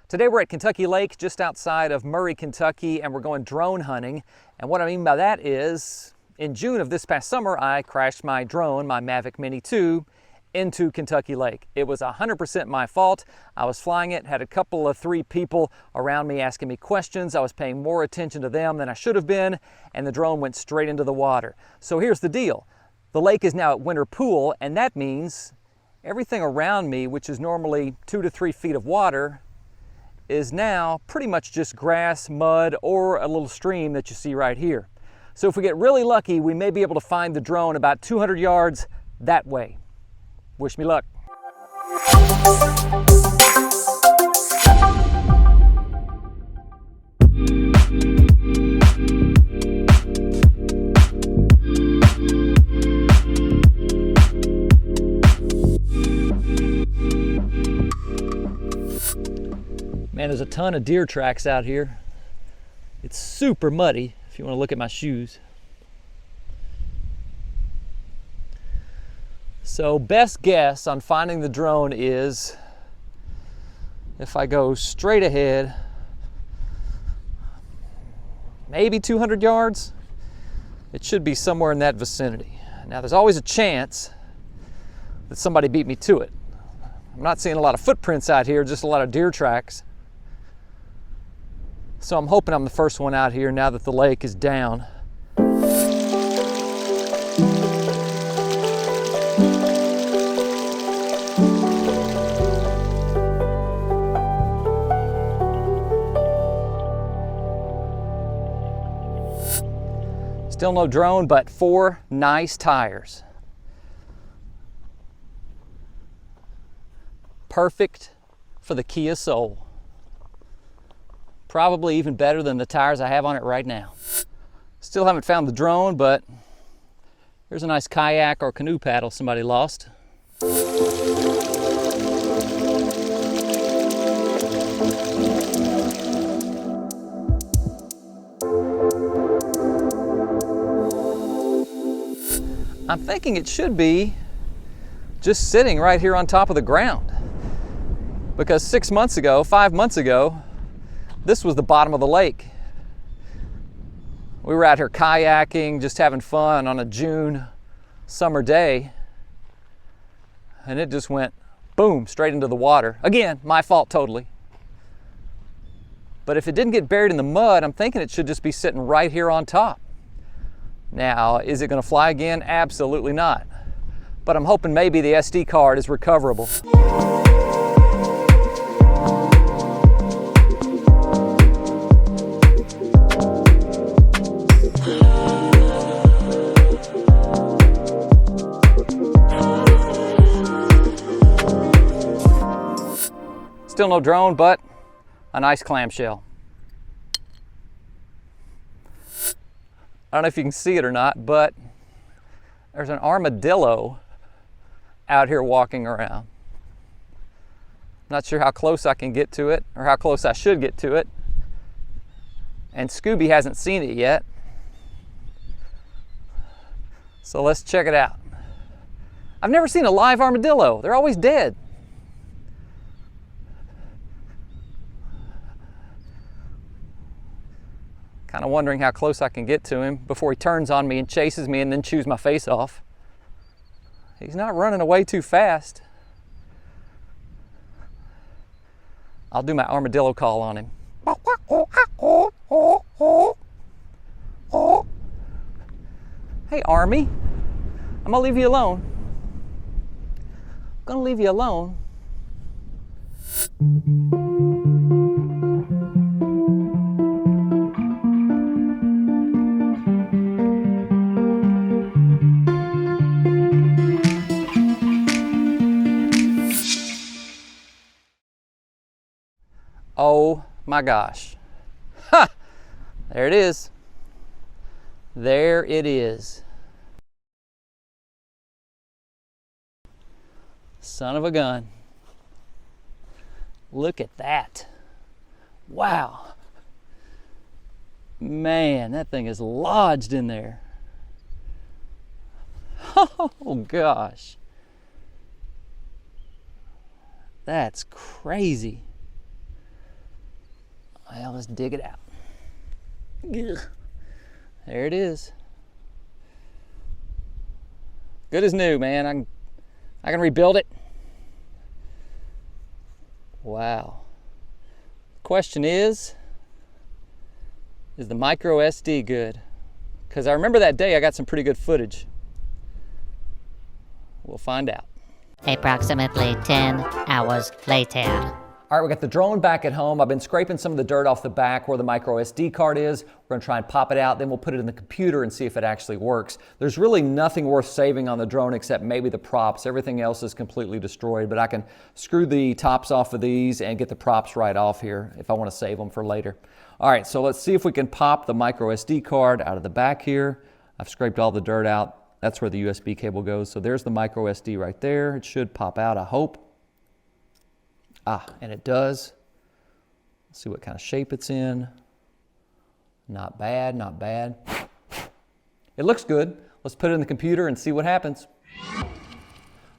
Today we're at Kentucky Lake just outside of Murray, Kentucky, and we're going drone hunting. And what I mean by that is, in June of this past summer, I crashed my drone, my Mavic Mini 2, into Kentucky Lake. It was 100% my fault. I was flying it, had a couple of three people around me asking me questions. I was paying more attention to them than I should have been, and the drone went straight into the water. So here's the deal. The lake is now at winter pool, and that means everything around me, which is normally 2 to 3 feet of water, is now pretty much just grass, mud, or a little stream that you see right here. So if we get really lucky, we may be able to find the drone about 200 yards that way. Wish me luck. Man, there's a ton of deer tracks out here. It's super muddy if you want to look at my shoes. So best guess on finding the drone is if I go straight ahead, maybe 200 yards. It should be somewhere in that vicinity. Now there's always a chance that somebody beat me to it. I'm not seeing a lot of footprints out here, just a lot of deer tracks. So I'm hoping I'm the first one out here now that the lake is down. Still no drone, but 4 nice tires. Perfect for the Kia Soul. Probably even better than the tires I have on it right now. Still haven't found the drone, but there's a nice kayak or canoe paddle somebody lost. I'm thinking it should be just sitting right here on top of the ground. Because 5 months ago, this was the bottom of the lake. We were out here kayaking, just having fun on a June summer day, and it just went boom, straight into the water. Again, my fault totally. But if it didn't get buried in the mud, I'm thinking it should just be sitting right here on top. Now, is it gonna fly again? Absolutely not. But I'm hoping maybe the SD card is recoverable. Still no drone, but a nice clamshell. I don't know if you can see it or not, but there's an armadillo out here walking around. Not sure how close I can get to it or how close I should get to it. And Scooby hasn't seen it yet. So let's check it out. I've never seen a live armadillo. They're always dead. Kind of wondering how close I can get to him before he turns on me and chases me and then chews my face off. He's not running away too fast. I'll do my armadillo call on him. Hey, Army. I'm gonna leave you alone. I'm gonna leave you alone. Oh my gosh. Ha! There it is. There it is. Son of a gun. Look at that. Wow. Man, that thing is lodged in there. Oh gosh. That's crazy. Well, let's dig it out. Ugh. There it is. Good as new, man. I can rebuild it. Wow. Question is the micro SD good? Because I remember that day I got some pretty good footage. We'll find out. Approximately 10 hours later. All right, we got the drone back at home. I've been scraping some of the dirt off the back where the micro SD card is. We're gonna try and pop it out, then we'll put it in the computer and see if it actually works. There's really nothing worth saving on the drone except maybe the props. Everything else is completely destroyed, but I can screw the tops off of these and get the props right off here if I wanna save them for later. All right, so let's see if we can pop the micro SD card out of the back here. I've scraped all the dirt out. That's where the USB cable goes. So there's the micro SD right there. It should pop out, I hope. And it does. Let's see what kind of shape it's in. Not bad, not bad. It looks good. Let's put it in the computer and see what happens. All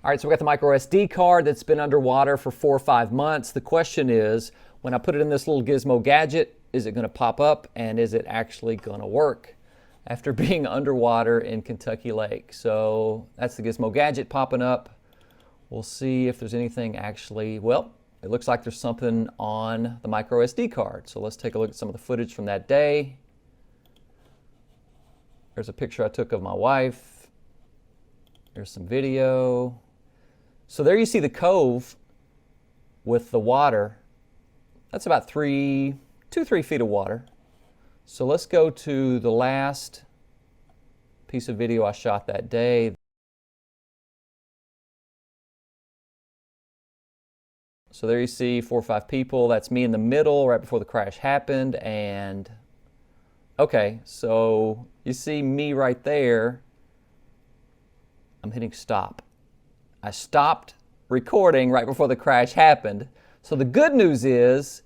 right, so we got the micro SD card that's been underwater for 4 or 5 months. The question is, when I put it in this little gizmo gadget, is it gonna pop up and is it actually gonna work after being underwater in Kentucky Lake? So that's the gizmo gadget popping up. We'll see if there's anything actually, well, it looks like there's something on the micro SD card. So let's take a look at some of the footage from that day. There's a picture I took of my wife. There's some video. So there you see the cove with the water. That's about 2-3 feet of water. So let's go to the last piece of video I shot that day. So there you see 4 or 5 people. That's me in the middle right before the crash happened. And okay, so you see me right there. I'm hitting stop. I stopped recording right before the crash happened. So the good news is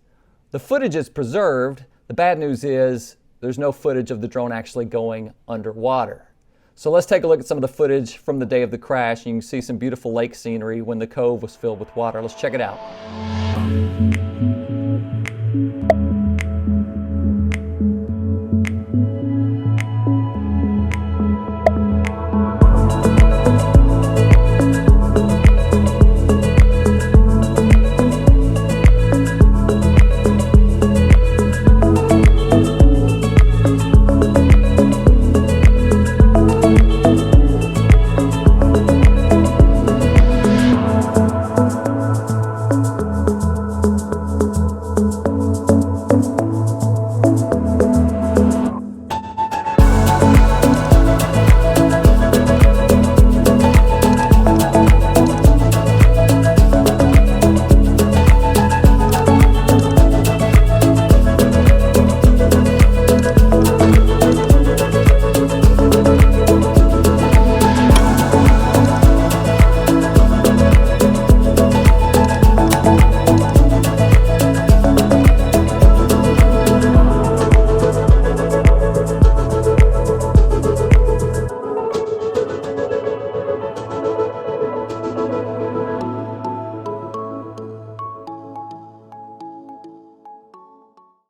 the footage is preserved. The bad news is there's no footage of the drone actually going underwater. So let's take a look at some of the footage from the day of the crash. You can see some beautiful lake scenery when the cove was filled with water. Let's check it out.